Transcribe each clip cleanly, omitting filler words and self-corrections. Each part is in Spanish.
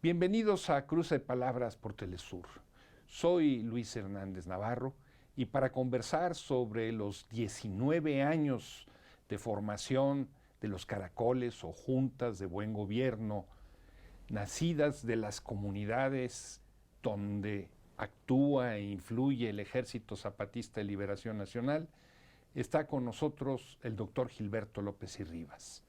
Bienvenidos a Cruce de Palabras por Telesur. Soy Luis Hernández Navarro y para conversar sobre los 19 años de formación de los caracoles o juntas de buen gobierno, nacidas de las comunidades donde actúa e influye el Ejército Zapatista de Liberación Nacional, está con nosotros el doctor Gilberto López y Rivas.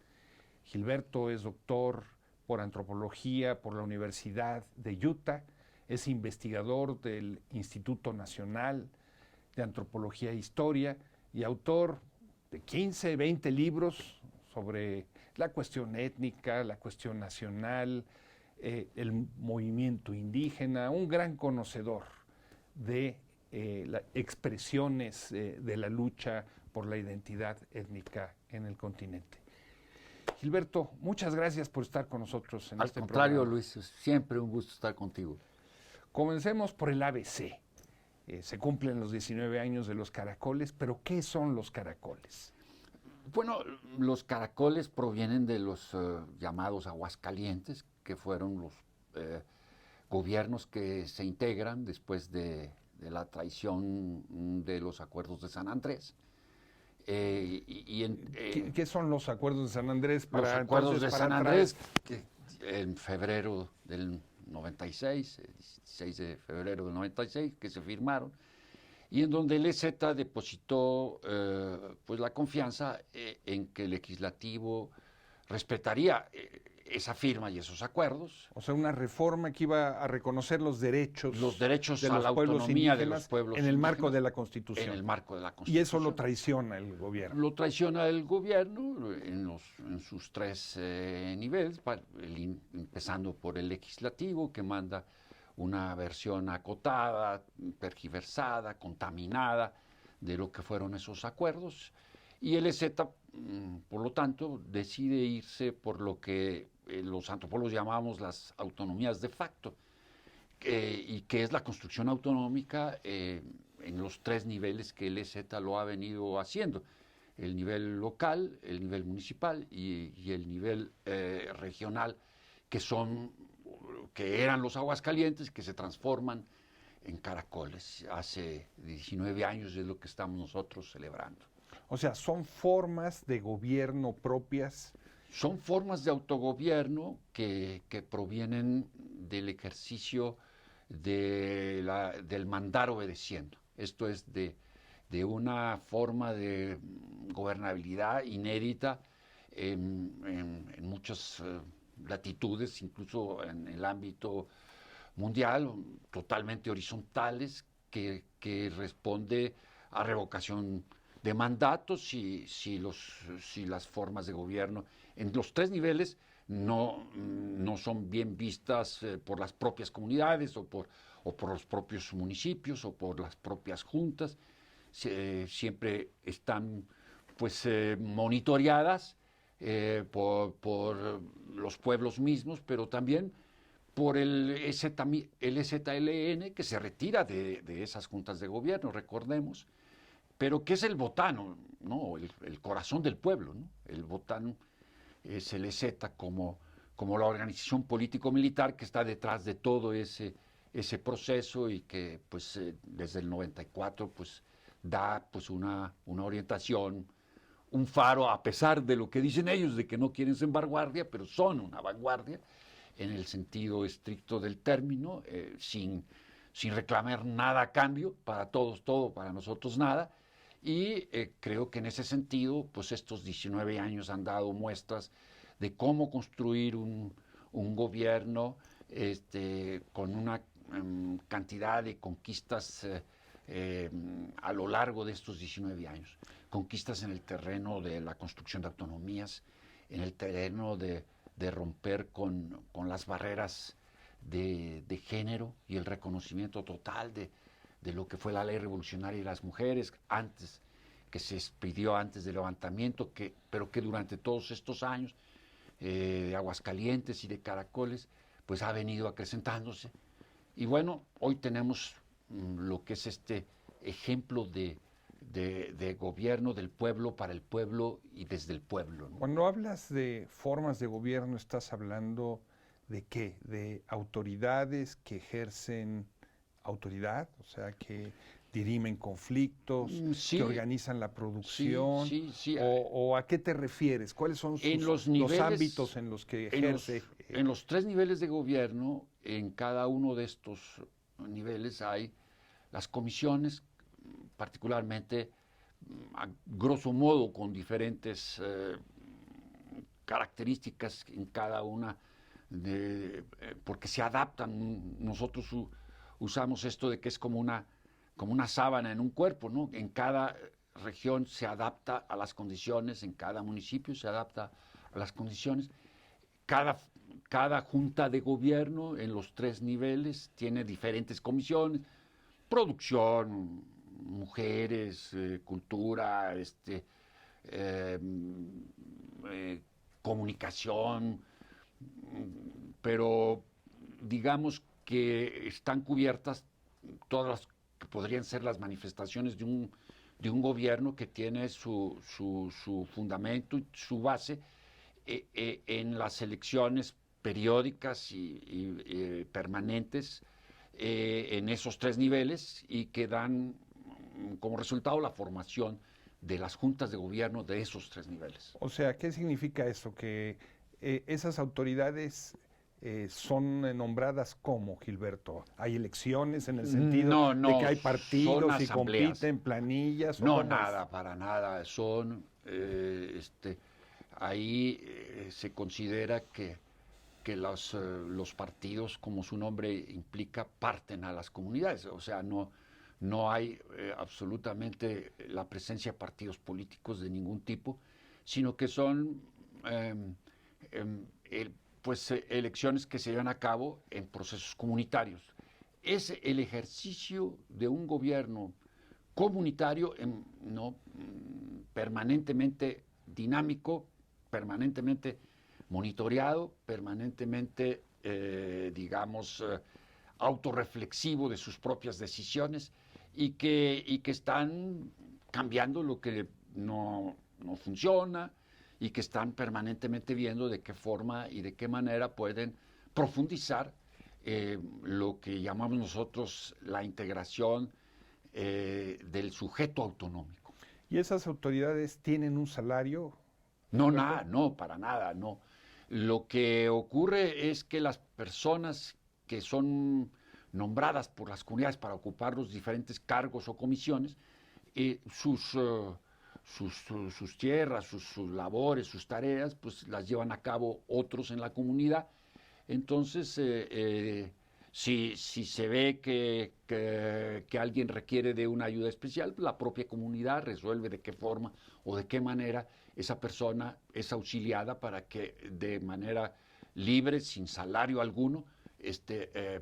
Gilberto es doctor por antropología por la Universidad de Utah, es investigador del Instituto Nacional de Antropología e Historia y autor de 15, 20 libros sobre la cuestión étnica, la cuestión nacional, el movimiento indígena, un gran conocedor de las expresiones de la lucha por la identidad étnica en el continente. Gilberto, muchas gracias por estar con nosotros en este programa. Al contrario, Luis, es siempre un gusto estar contigo. Comencemos por el ABC. Se cumplen los 19 años de los caracoles, pero ¿qué son los caracoles? Bueno, los caracoles provienen de los llamados Aguascalientes, que fueron los gobiernos que se integran después de la traición de los acuerdos de San Andrés. ¿Qué son los acuerdos de San Andrés? Los acuerdos de San Andrés, que en febrero del 96, 16 de febrero del 96, que se firmaron, y en donde el EZ depositó pues la confianza en que el legislativo respetaría esa firma y esos acuerdos. O sea, una reforma que iba a reconocer los derechos de a la autonomía de los pueblos en el marco de la Constitución. En el marco de la Constitución. Y eso lo traiciona el gobierno. Lo traiciona el gobierno en sus tres niveles, empezando por el legislativo, que manda una versión acotada, tergiversada, contaminada de lo que fueron esos acuerdos. Y el EZ, por lo tanto, decide irse por lo que los antropólogos llamamos las autonomías de facto, y que es la construcción autonómica en los tres niveles que el EZ lo ha venido haciendo: el nivel local, el nivel municipal y el nivel regional, que eran los Aguascalientes, que se transforman en caracoles. Hace 19 años es lo que estamos nosotros celebrando. O sea, ¿son formas de gobierno propias? Son formas de autogobierno que provienen del ejercicio del mandar obedeciendo. Esto es de una forma de gobernabilidad inédita en muchas latitudes, incluso en el ámbito mundial, totalmente horizontales, que responde a revocación de mandatos si las formas de gobierno en los tres niveles no son bien vistas por las propias comunidades o por los propios municipios o por las propias juntas. Siempre están pues monitoreadas por los pueblos mismos, pero también por el EZLN, que se retira de esas juntas de gobierno, recordemos, pero que es el botano, ¿no? El corazón del pueblo, ¿no? El botano es el EZ como la organización político-militar que está detrás de todo ese proceso y que pues desde el 94 pues da pues una orientación, un faro, a pesar de lo que dicen ellos, de que no quieren ser vanguardia, pero son una vanguardia en el sentido estricto del término, sin reclamar nada a cambio, para todos todo, para nosotros nada. Y creo que en ese sentido, pues estos 19 años han dado muestras de cómo construir un gobierno con una cantidad de conquistas a lo largo de estos 19 años. Conquistas en el terreno de la construcción de autonomías, en el terreno de romper con las barreras de género y el reconocimiento total de lo que fue la ley revolucionaria de las mujeres, que se expidió antes del levantamiento, pero que durante todos estos años de Aguascalientes y de Caracoles, pues ha venido acrecentándose. Y bueno, hoy tenemos lo que es este ejemplo de gobierno del pueblo, para el pueblo y desde el pueblo, ¿no? Cuando hablas de formas de gobierno, estás hablando ¿de qué? ¿De autoridades que ejercen autoridad? O sea, que dirimen conflictos, que Sí, organizan la sí, producción, sí, sí. o ¿a qué te refieres? ¿Cuáles son En los los niveles, ámbitos en los que en los, ejerce? en los tres niveles de gobierno, en cada uno de estos niveles hay las comisiones, particularmente, a grosso modo, con diferentes características en cada una, porque se adaptan. Nosotros usamos esto de que es como una sábana en un cuerpo, ¿no? En cada región se adapta a las condiciones, en cada municipio se adapta a las condiciones. Cada, cada junta de gobierno en los tres niveles tiene diferentes comisiones: producción, mujeres, cultura, eh, eh, comunicación, pero digamos que están cubiertas todas las que podrían ser las manifestaciones de un gobierno que tiene su fundamento y su base en las elecciones periódicas y permanentes en esos tres niveles, y que dan como resultado la formación de las juntas de gobierno de esos tres niveles. O sea, ¿qué significa eso? Que esas autoridades son nombradas como, Gilberto. ¿Hay elecciones en el sentido No, de que no, hay son partidos y asambleas. compiten planillas o No, cómo es? nada, para nada. Son, ahí se considera que los partidos, como su nombre implica, parten a las comunidades. O sea, no hay absolutamente la presencia de partidos políticos de ningún tipo, sino que son pues elecciones que se llevan a cabo en procesos comunitarios. Es el ejercicio de un gobierno comunitario, ¿no? Permanentemente dinámico, permanentemente monitoreado, permanentemente, autorreflexivo de sus propias decisiones, y que están cambiando lo que no funciona, y que están permanentemente viendo de qué forma y de qué manera pueden profundizar lo que llamamos nosotros la integración del sujeto autonómico. ¿Y esas autoridades tienen un salario, No, Gilberto? nada, no, para nada, no. Lo que ocurre es que las personas que son nombradas por las comunidades para ocupar los diferentes cargos o comisiones, sus tierras, sus labores, sus tareas, pues las llevan a cabo otros en la comunidad. Entonces, si se ve que alguien requiere de una ayuda especial, la propia comunidad resuelve de qué forma o de qué manera esa persona es auxiliada para que de manera libre, sin salario alguno,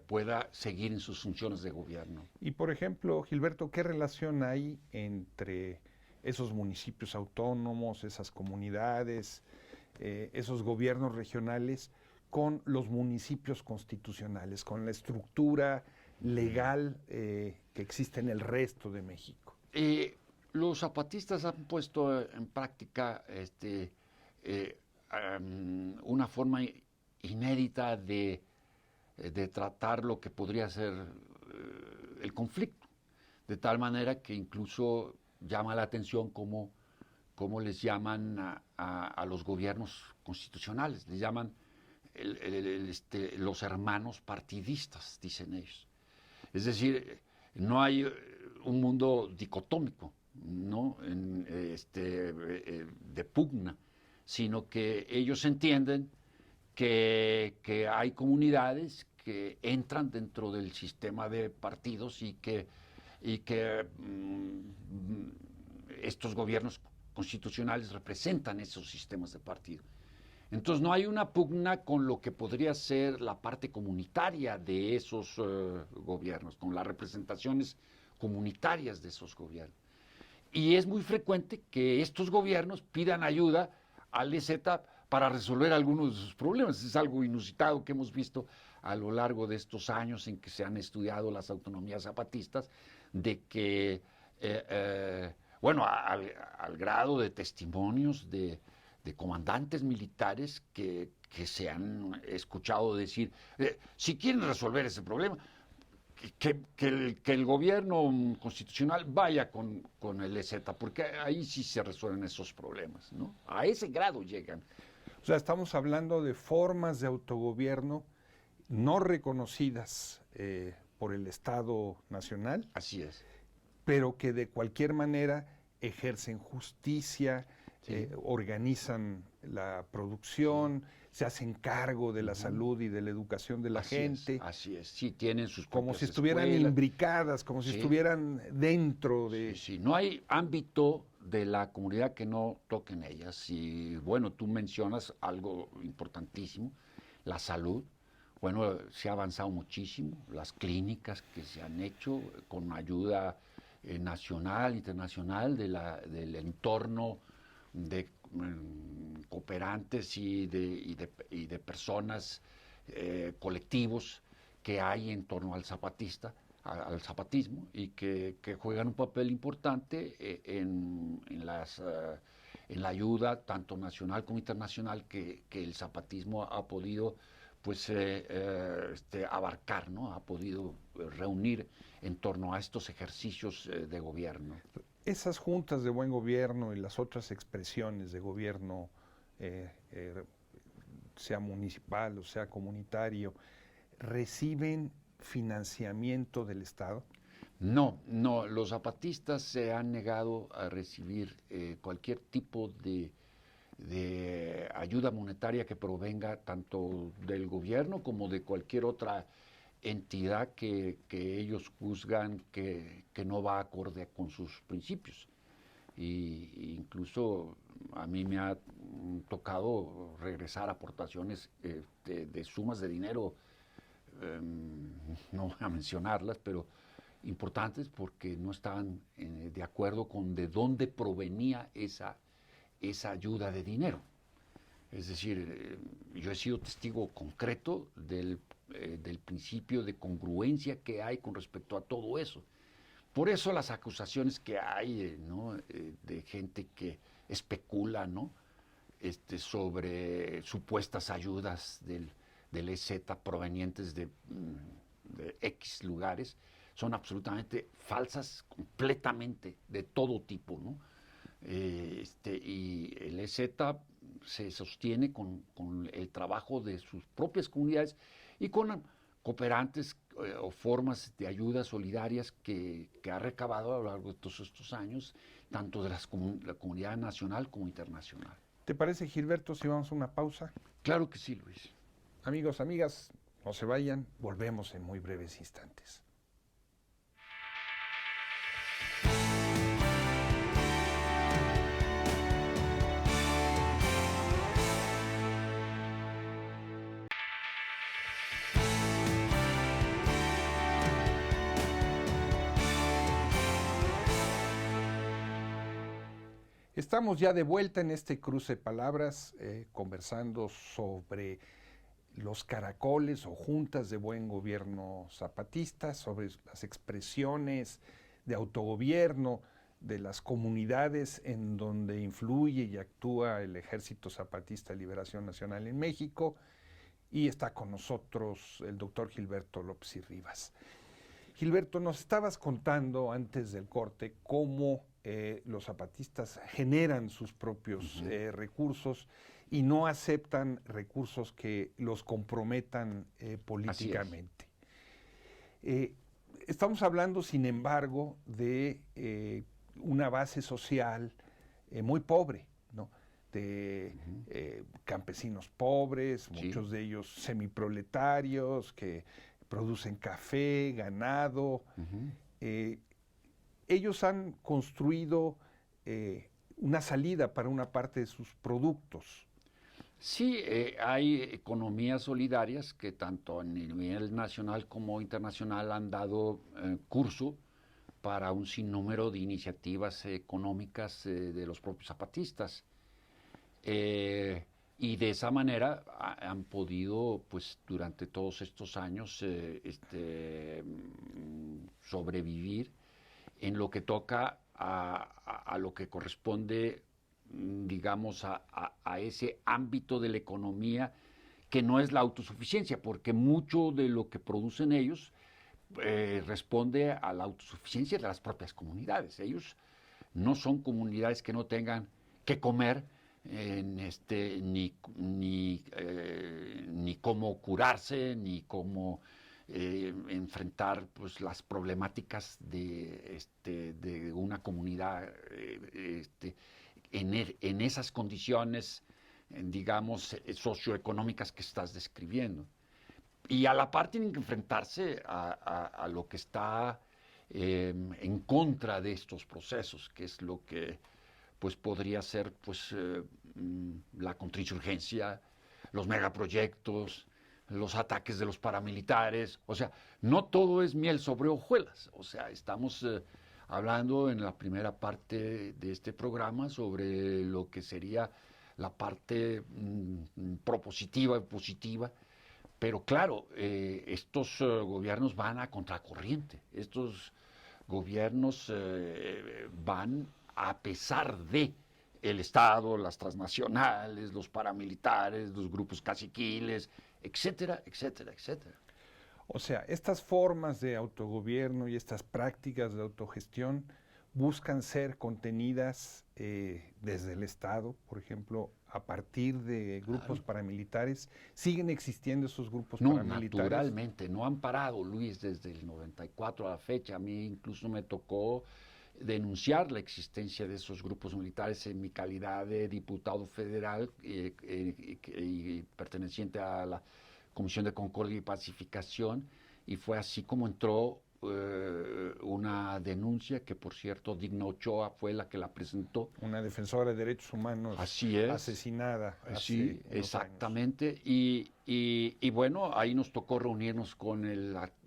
pueda seguir en sus funciones de gobierno. Y por ejemplo, Gilberto, ¿qué relación hay entre esos municipios autónomos, esas comunidades, esos gobiernos regionales con los municipios constitucionales, con la estructura legal que existe en el resto de México? Los zapatistas han puesto en práctica una forma inédita de tratar lo que podría ser el conflicto, de tal manera que incluso llama la atención cómo les llaman a los gobiernos constitucionales, les llaman los hermanos partidistas, dicen ellos. Es decir, no hay un mundo dicotómico, ¿no? De pugna, sino que ellos entienden que hay comunidades que entran dentro del sistema de partidos, y que estos gobiernos constitucionales representan esos sistemas de partido. Entonces no hay una pugna con lo que podría ser la parte comunitaria de esos gobiernos, con las representaciones comunitarias de esos gobiernos. Y es muy frecuente que estos gobiernos pidan ayuda al EZ para resolver algunos de sus problemas. Es algo inusitado que hemos visto a lo largo de estos años en que se han estudiado las autonomías zapatistas, de que, bueno, al grado de testimonios de comandantes militares que que se han escuchado decir, si quieren resolver ese problema, que el gobierno constitucional vaya con el EZ, porque ahí sí se resuelven esos problemas, ¿no? A ese grado llegan. O sea, estamos hablando de formas de autogobierno no reconocidas por el Estado Nacional. Así es. Pero que de cualquier manera ejercen justicia, Sí. organizan la producción, se hacen cargo de la salud y de la educación de la gente. Así es, sí, tienen sus como propias si estuvieran escuelas. imbricadas, como si estuvieran dentro de... Sí, no hay ámbito de la comunidad que no toquen ellas. Y bueno, tú mencionas algo importantísimo, la salud. Bueno, se ha avanzado muchísimo, las clínicas que se han hecho con ayuda nacional, internacional, del entorno de cooperantes y de personas, colectivos que hay en torno al zapatismo y que juegan un papel importante en la ayuda tanto nacional como internacional que el zapatismo ha podido abarcar, ¿no? Ha podido reunir en torno a estos ejercicios de gobierno. Esas juntas de buen gobierno y las otras expresiones de gobierno, sea municipal o sea comunitario, ¿reciben financiamiento del Estado? No, los zapatistas se han negado a recibir cualquier tipo de ayuda monetaria que provenga tanto del gobierno como de cualquier otra entidad que ellos juzgan que no va acorde con sus principios. Y incluso a mí me ha tocado regresar aportaciones de sumas de dinero, no voy a mencionarlas, pero importantes porque no estaban de acuerdo con de dónde provenía esa ayuda de dinero. Es decir, yo he sido testigo concreto del principio de congruencia que hay con respecto a todo eso. Por eso las acusaciones que hay, ¿no? De gente que especula, ¿no? Sobre supuestas ayudas del EZ provenientes de X lugares, son absolutamente falsas, completamente, de todo tipo, ¿no? Y el EZ se sostiene con el trabajo de sus propias comunidades y con cooperantes o formas de ayudas solidarias que ha recabado a lo largo de todos estos años, tanto de la comunidad nacional como internacional. ¿Te parece, Gilberto, si vamos a una pausa? Claro que sí, Luis. Amigos, amigas, no se vayan, volvemos en muy breves instantes. Estamos ya de vuelta en este cruce de palabras, conversando sobre los caracoles o juntas de buen gobierno zapatistas, sobre las expresiones de autogobierno de las comunidades en donde influye y actúa el Ejército Zapatista de Liberación Nacional en México. Y está con nosotros el doctor Gilberto López y Rivas. Gilberto, nos estabas contando antes del corte cómo los zapatistas generan sus propios recursos y no aceptan recursos que los comprometan políticamente. Estamos hablando, sin embargo, de una base social muy pobre, ¿no? De campesinos pobres, muchos de ellos semiproletarios, que producen café, ganado. Ellos han construido una salida para una parte de sus productos. Sí, hay economías solidarias que tanto a nivel nacional como internacional han dado curso para un sinnúmero de iniciativas económicas de los propios zapatistas. Y de esa manera han podido, pues, durante todos estos años sobrevivir en lo que toca a lo que corresponde, digamos, a ese ámbito de la economía que no es la autosuficiencia, porque mucho de lo que producen ellos responde a la autosuficiencia de las propias comunidades. Ellos no son comunidades que no tengan que comer, ni cómo curarse, ni cómo enfrentar pues, las problemáticas de una comunidad en esas condiciones, digamos, socioeconómicas que estás describiendo. Y a la par tienen que enfrentarse a lo que está en contra de estos procesos, que es lo que pues podría ser pues la contrainsurgencia, los megaproyectos, los ataques de los paramilitares. O sea, no todo es miel sobre hojuelas. O sea, estamos hablando en la primera parte de este programa sobre lo que sería la parte propositiva y positiva. Pero claro, estos gobiernos van a contracorriente. Estos gobiernos van a pesar de el Estado, las transnacionales, los paramilitares, los grupos caciquiles, etcétera, etcétera, etcétera. O sea, estas formas de autogobierno y estas prácticas de autogestión buscan ser contenidas desde el Estado, por ejemplo, a partir de grupos paramilitares. ¿Siguen existiendo esos grupos paramilitares? Naturalmente, no han parado, Luis, desde el 94 a la fecha. A mí incluso me tocó denunciar la existencia de esos grupos militares en mi calidad de diputado federal y perteneciente a la Comisión de Concordia y Pacificación, y fue así como entró una denuncia que, por cierto, Digna Ochoa fue la que la presentó. Una defensora de derechos humanos asesinada. Sí, exactamente. Y bueno, ahí nos tocó reunirnos con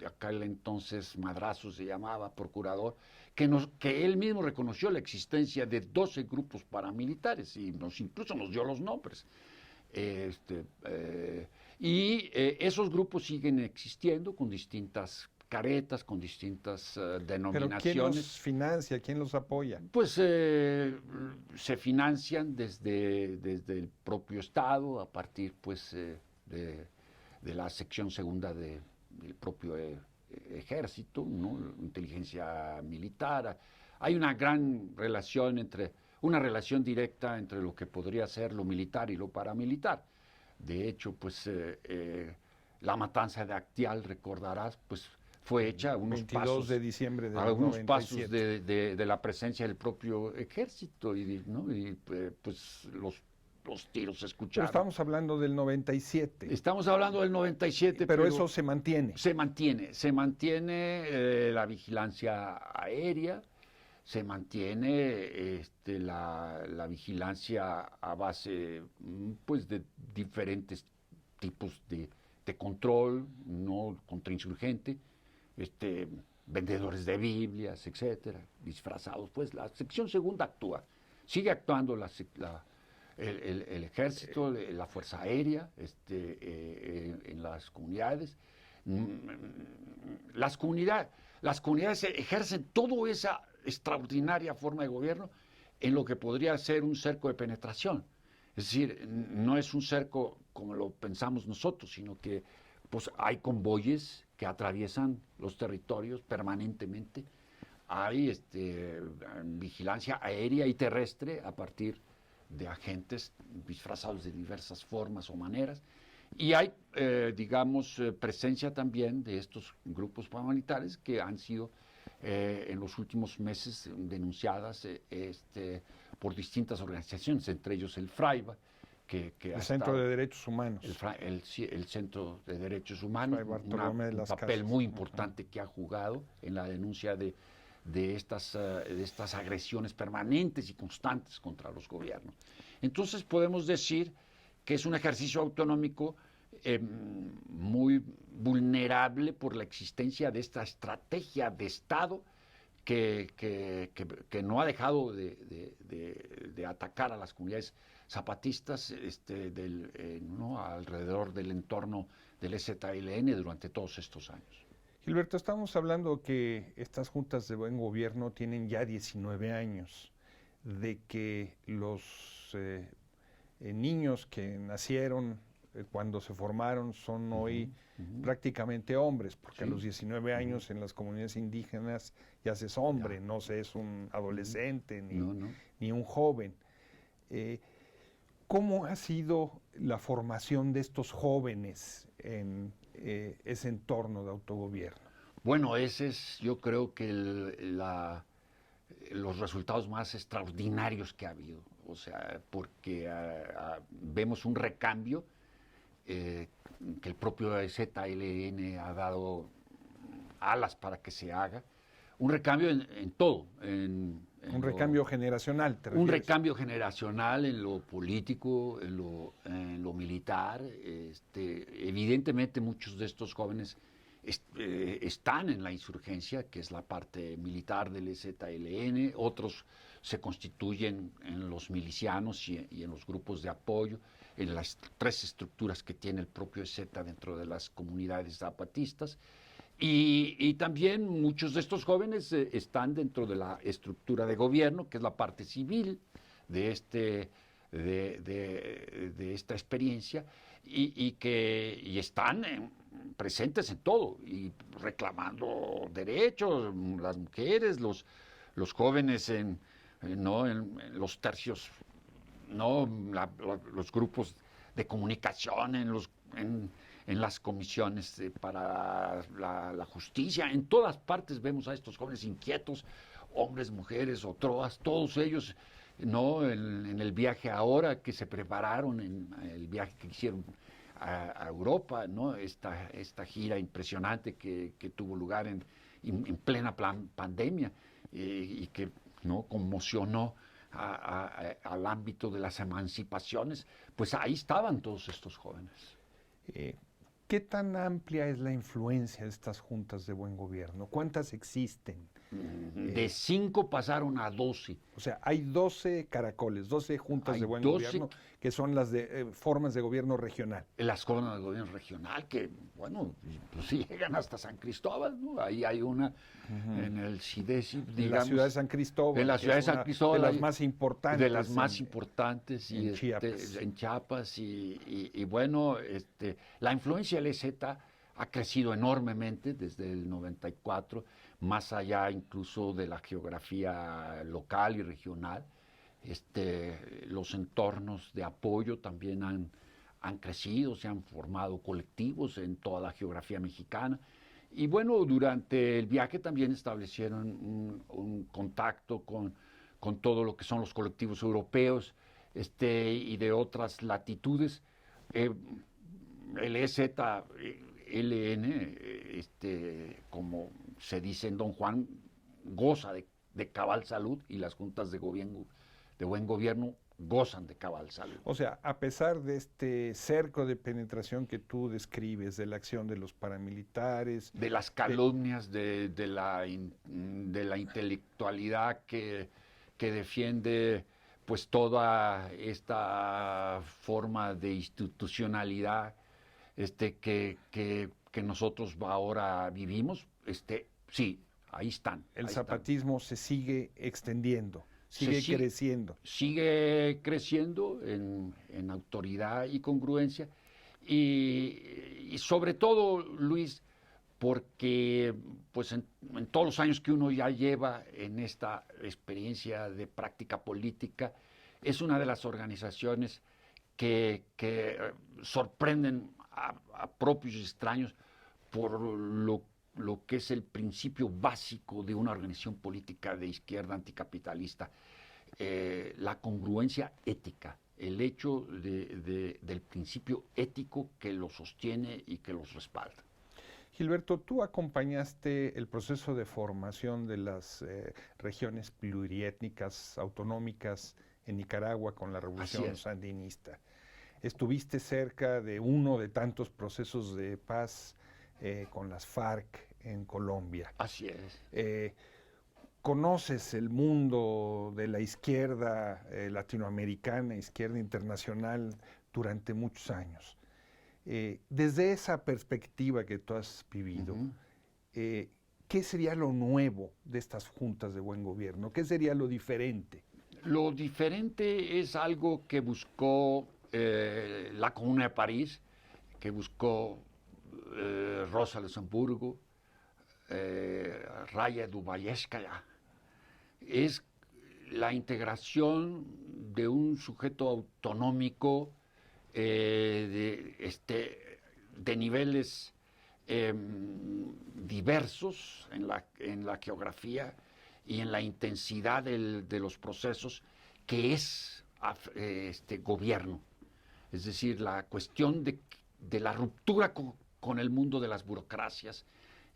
acá el entonces Madrazo se llamaba, procurador, que él mismo reconoció la existencia de 12 grupos paramilitares y incluso nos dio los nombres. Esos grupos siguen existiendo con distintas caretas, con distintas denominaciones. ¿Pero quién los financia? ¿Quién los apoya? Pues se financian desde el propio Estado, a partir pues de la sección segunda del propio ejército, ¿no? Inteligencia militar. Hay una gran relación una relación directa entre lo que podría ser lo militar y lo paramilitar. De hecho, pues la matanza de Actial, recordarás, pues fue hecha unos pasos de diciembre de algunos 97. Pasos de la presencia del propio ejército ¿no? Y pues los tiros se escucharon. Pero estamos hablando del 97. Estamos hablando del 97. Pero eso se mantiene. Se mantiene la vigilancia aérea, se mantiene la vigilancia a base pues de diferentes tipos de control, no contrainsurgente, vendedores de Biblias, etcétera, disfrazados. Pues la sección segunda actúa, sigue actuando el ejército, la fuerza aérea, en las comunidades. Las comunidades ejercen toda esa extraordinaria forma de gobierno en lo que podría ser un cerco de penetración. Es decir, no es un cerco como lo pensamos nosotros, sino que pues, hay convoyes que atraviesan los territorios permanentemente. Hay vigilancia aérea y terrestre a partir de agentes disfrazados de diversas formas o maneras. Y hay, digamos, presencia también de estos grupos paramilitares que han sido en los últimos meses denunciadas por distintas organizaciones, entre ellos el FRAIBA, el Centro de Derechos Humanos. El Centro de Derechos Humanos, un papel muy importante que ha jugado en la denuncia de estas agresiones permanentes y constantes contra los gobiernos. Entonces podemos decir que es un ejercicio autonómico muy vulnerable por la existencia de esta estrategia de Estado que no ha dejado de atacar a las comunidades zapatistas ¿no? alrededor del entorno del EZLN durante todos estos años. Gilberto, estamos hablando que estas juntas de buen gobierno tienen ya 19 años, de que los niños que nacieron cuando se formaron son hoy prácticamente hombres, porque a los 19 años en las comunidades indígenas ya se es hombre, no se es un adolescente ni un joven. ¿Cómo ha sido la formación de estos jóvenes en ese entorno de autogobierno? Bueno, ese es, yo creo que los resultados más extraordinarios que ha habido. O sea, porque vemos un recambio que el propio ZLN ha dado alas para que se haga. Un recambio en todo. Un recambio generacional, ¿te refieres? Un recambio generacional en lo político, en lo militar. Evidentemente muchos de estos jóvenes están en la insurgencia, que es la parte militar del ZLN, otros se constituyen en los milicianos y en los grupos de apoyo, en las tres estructuras que tiene el propio Z dentro de las comunidades zapatistas. Y también muchos de estos jóvenes están dentro de la estructura de gobierno, que es la parte civil de esta experiencia, y están presentes en todo y reclamando derechos, las mujeres, los jóvenes en los tercios, los grupos de comunicación, en las comisiones para la justicia. En todas partes vemos a estos jóvenes inquietos, hombres, mujeres, otros, todos ellos, en el viaje ahora que se prepararon, en el viaje que hicieron a Europa, esta gira impresionante que tuvo lugar en plena pandemia y que conmocionó al ámbito de las emancipaciones. Pues ahí estaban todos estos jóvenes. ¿Qué tan amplia es la influencia de estas juntas de buen gobierno? ¿Cuántas existen? De 5 pasaron a 12. O sea, hay 12 caracoles, 12 juntas de buen gobierno, que son las de formas de gobierno regional. Las formas de gobierno regional, que, bueno, pues sí llegan hasta San Cristóbal, ¿no? Ahí hay una en el CIDESI, digamos. En la ciudad de San Cristóbal. En la ciudad de San Cristóbal. De las más importantes. De las más importantes. En Chiapas. En Chiapas. Y bueno, la influencia del EZ ha crecido enormemente desde el 94, más allá incluso de la geografía local y regional. Los entornos de apoyo también han crecido, se han formado colectivos en toda la geografía mexicana. Y bueno, durante el viaje también establecieron un contacto con todo lo que son los colectivos europeos y de otras latitudes. El EZLN, como se dice en Don Juan, goza de cabal salud, y las juntas de buen gobierno gozan de cabal salud. O sea, a pesar de este cerco de penetración que tú describes, de la acción de los paramilitares, de las calumnias, de la intelectualidad que defiende pues toda esta forma de institucionalidad que nosotros ahora vivimos, sí, ahí están. El zapatismo se sigue extendiendo, sigue creciendo. Sigue creciendo en autoridad y congruencia, y sobre todo, Luis, porque pues en todos los años que uno ya lleva en esta experiencia de práctica política, es una de las organizaciones que sorprenden a propios y extraños por lo que es el principio básico de una organización política de izquierda anticapitalista, la congruencia ética, el hecho del principio ético que los sostiene y que los respalda. Gilberto, tú acompañaste el proceso de formación de las regiones pluriétnicas autonómicas en Nicaragua con la revolución sandinista. Estuviste cerca de uno de tantos procesos de paz con las FARC en Colombia. Así es. Conoces el mundo de la izquierda latinoamericana, izquierda internacional, durante muchos años. Desde esa perspectiva que tú has vivido, ¿qué sería lo nuevo de estas juntas de buen gobierno? ¿Qué sería lo diferente? Lo diferente es algo que buscó la Comuna de París, que buscó Rosa Luxemburgo, Raya Dubáyevskaya. Es la integración de un sujeto autonómico de niveles diversos en la geografía y en la intensidad de los procesos, que es gobierno. Es decir, la cuestión de la ruptura con el mundo de las burocracias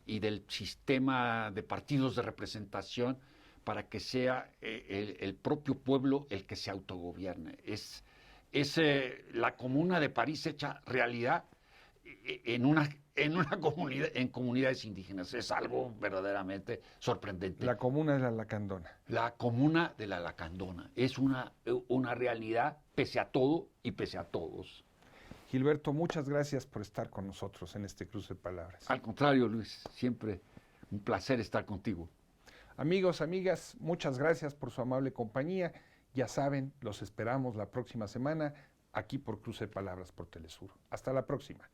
y del sistema de partidos de representación, para que sea el propio pueblo el que se autogobierne. Es la Comuna de París hecha realidad en comunidades indígenas. Es algo verdaderamente sorprendente. La Comuna de la Lacandona. La Comuna de la Lacandona es una realidad pese a todo y pese a todos. Gilberto, muchas gracias por estar con nosotros en este cruce de palabras. Al contrario, Luis, siempre un placer estar contigo. Amigos, amigas, muchas gracias por su amable compañía. Ya saben, los esperamos la próxima semana aquí por Cruce de Palabras por Telesur. Hasta la próxima.